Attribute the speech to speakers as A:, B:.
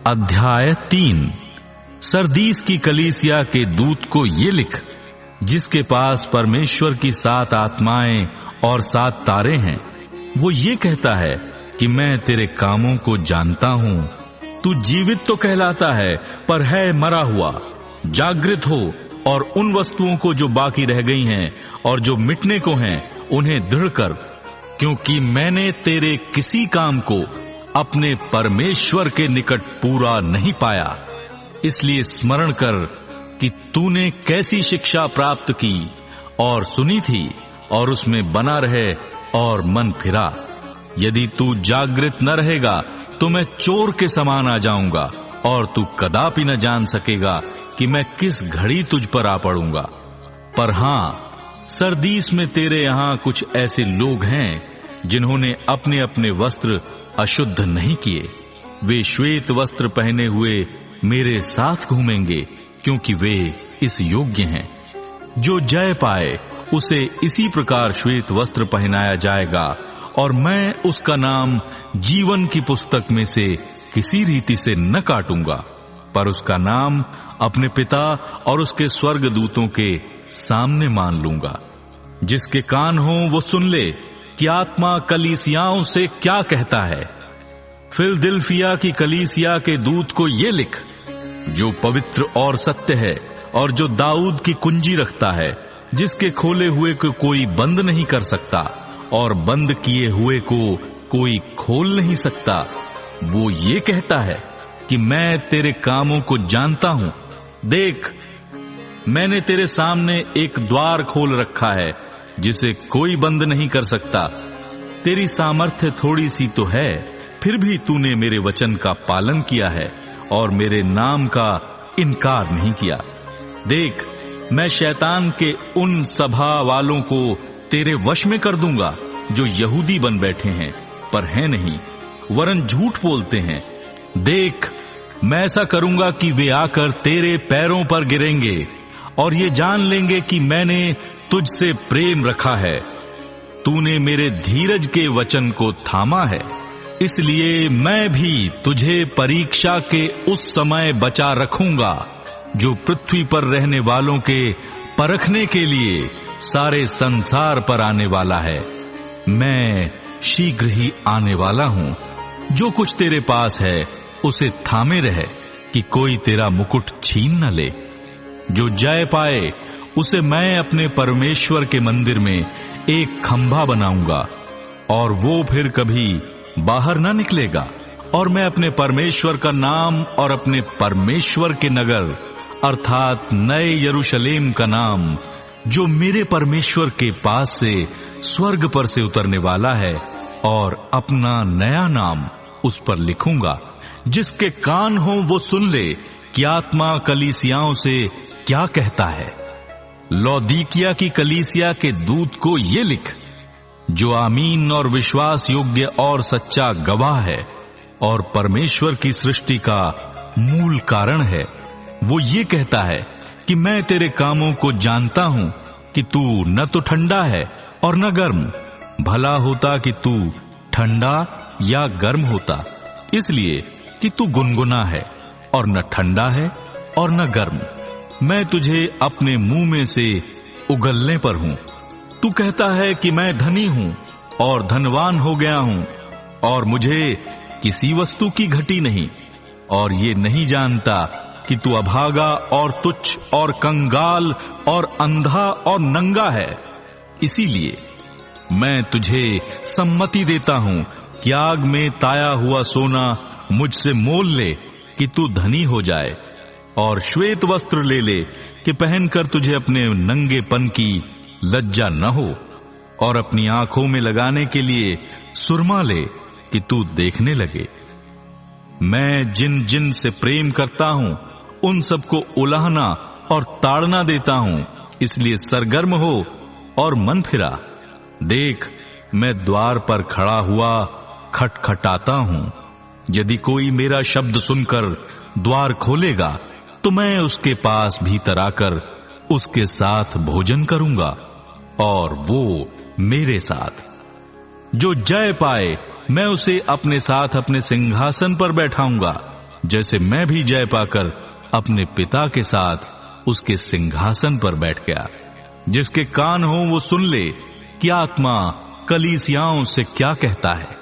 A: अध्याय 3। सरदीस की कलीसिया के दूत को ये लिख, जिसके पास परमेश्वर की 7 आत्माएं और 7 तारे हैं। वो ये कहता है कि मैं तेरे कामों को जानता हूं। तू जीवित तो कहलाता है, पर है मरा हुआ। जागृत हो और उन वस्तुओं को जो बाकी रह गई हैं और जो मिटने को हैं, उन्हें दृढ़ कर, क्योंकि मैंने तेरे किसी काम को अपने परमेश्वर के निकट पूरा नहीं पाया। इसलिए स्मरण कर कि तूने कैसी शिक्षा प्राप्त की और सुनी थी, और उसमें बना रहे और मन फिरा। यदि तू जागृत न रहेगा तो मैं चोर के समान आ जाऊंगा, और तू कदापि न जान सकेगा कि मैं किस घड़ी तुझ पर आ पड़ूंगा। पर हां, सरदीस में तेरे यहां कुछ ऐसे लोग हैं जिन्होंने अपने अपने वस्त्र अशुद्ध नहीं किए। वे श्वेत वस्त्र पहने हुए मेरे साथ घूमेंगे, क्योंकि वे इस योग्य हैं। जो जय पाए उसे इसी प्रकार श्वेत वस्त्र पहनाया जाएगा, और मैं उसका नाम जीवन की पुस्तक में से किसी रीति से न काटूंगा, पर उसका नाम अपने पिता और उसके स्वर्गदूतों के सामने मान लूंगा। जिसके कान हो वो सुन ले कि आत्मा कलीसियाओं से क्या कहता है। फिलदिल्फिया की कलीसिया के दूत को ये लिख, जो पवित्र और सत्य है, और जो दाऊद की कुंजी रखता है, जिसके खोले हुए को कोई बंद नहीं कर सकता, और बंद किए हुए को कोई खोल नहीं सकता। वो ये कहता है कि मैं तेरे कामों को जानता हूं। देख, मैंने तेरे सामने एक द्वार खोल रखा है, जिसे कोई बंद नहीं कर सकता। तेरी सामर्थ्य थोड़ी सी तो है, फिर भी तूने मेरे वचन का पालन किया है और मेरे नाम का इनकार नहीं किया। देख, मैं शैतान के उन सभा वालों को तेरे वश में कर दूंगा, जो यहूदी बन बैठे हैं पर हैं नहीं, वरन झूठ बोलते हैं। देख, मैं ऐसा करूंगा कि वे आकर तेरे पैरों पर गिरेंगे और ये जान लेंगे कि मैंने तुझसे प्रेम रखा है। तूने मेरे धीरज के वचन को थामा है, इसलिए मैं भी तुझे परीक्षा के उस समय बचा रखूंगा जो पृथ्वी पर रहने वालों के परखने के लिए सारे संसार पर आने वाला है। मैं शीघ्र ही आने वाला हूं। जो कुछ तेरे पास है उसे थामे रहे, कि कोई तेरा मुकुट छीन न ले। जो जय पाए उसे मैं अपने परमेश्वर के मंदिर में एक खंभा बनाऊंगा, और वो फिर कभी बाहर न निकलेगा। और मैं अपने परमेश्वर का नाम और अपने परमेश्वर के नगर अर्थात नए यरूशलेम का नाम, जो मेरे परमेश्वर के पास से स्वर्ग पर से उतरने वाला है, और अपना नया नाम उस पर लिखूंगा। जिसके कान हो वो सुन ले कि आत्मा कलीसियाओं से क्या कहता है। लौदीकिया की कलीसिया के दूत को ये लिख, जो आमीन और विश्वास योग्य और सच्चा गवाह है, और परमेश्वर की सृष्टि का मूल कारण है। वो ये कहता है कि मैं तेरे कामों को जानता हूं कि तू न तो ठंडा है और न गर्म। भला होता कि तू ठंडा या गर्म होता, इसलिए कि तू गुनगुना है और न ठंडा है और न गर्म। मैं तुझे अपने मुंह में से उगलने पर हूं। तू कहता है कि मैं धनी हूं और धनवान हो गया हूं, और मुझे किसी वस्तु की घटी नहीं, और ये नहीं जानता कि तू अभागा और तुच्छ और कंगाल और अंधा और नंगा है। इसीलिए मैं तुझे सम्मति देता हूं कि आग में ताया हुआ सोना मुझसे मोल ले, कि तू धनी हो जाए, और श्वेत वस्त्र ले ले कि पहनकर तुझे अपने नंगेपन की लज्जा न हो, और अपनी आंखों में लगाने के लिए सुरमा ले कि तू देखने लगे। मैं जिन जिन से प्रेम करता हूं उन सबको उलाहना और ताड़ना देता हूं, इसलिए सरगर्म हो और मन फिरा। देख, मैं द्वार पर खड़ा हुआ खटखटाता हूं। यदि कोई मेरा शब्द सुनकर द्वार खोलेगा तो मैं उसके पास भीतर आकर उसके साथ भोजन करूंगा, और वो मेरे साथ। जो जय पाए मैं उसे अपने साथ अपने सिंहासन पर बैठाऊंगा, जैसे मैं भी जय पाकर अपने पिता के साथ उसके सिंहासन पर बैठ गया। जिसके कान हो वो सुन ले कि आत्मा कलीसियाओं से क्या कहता है।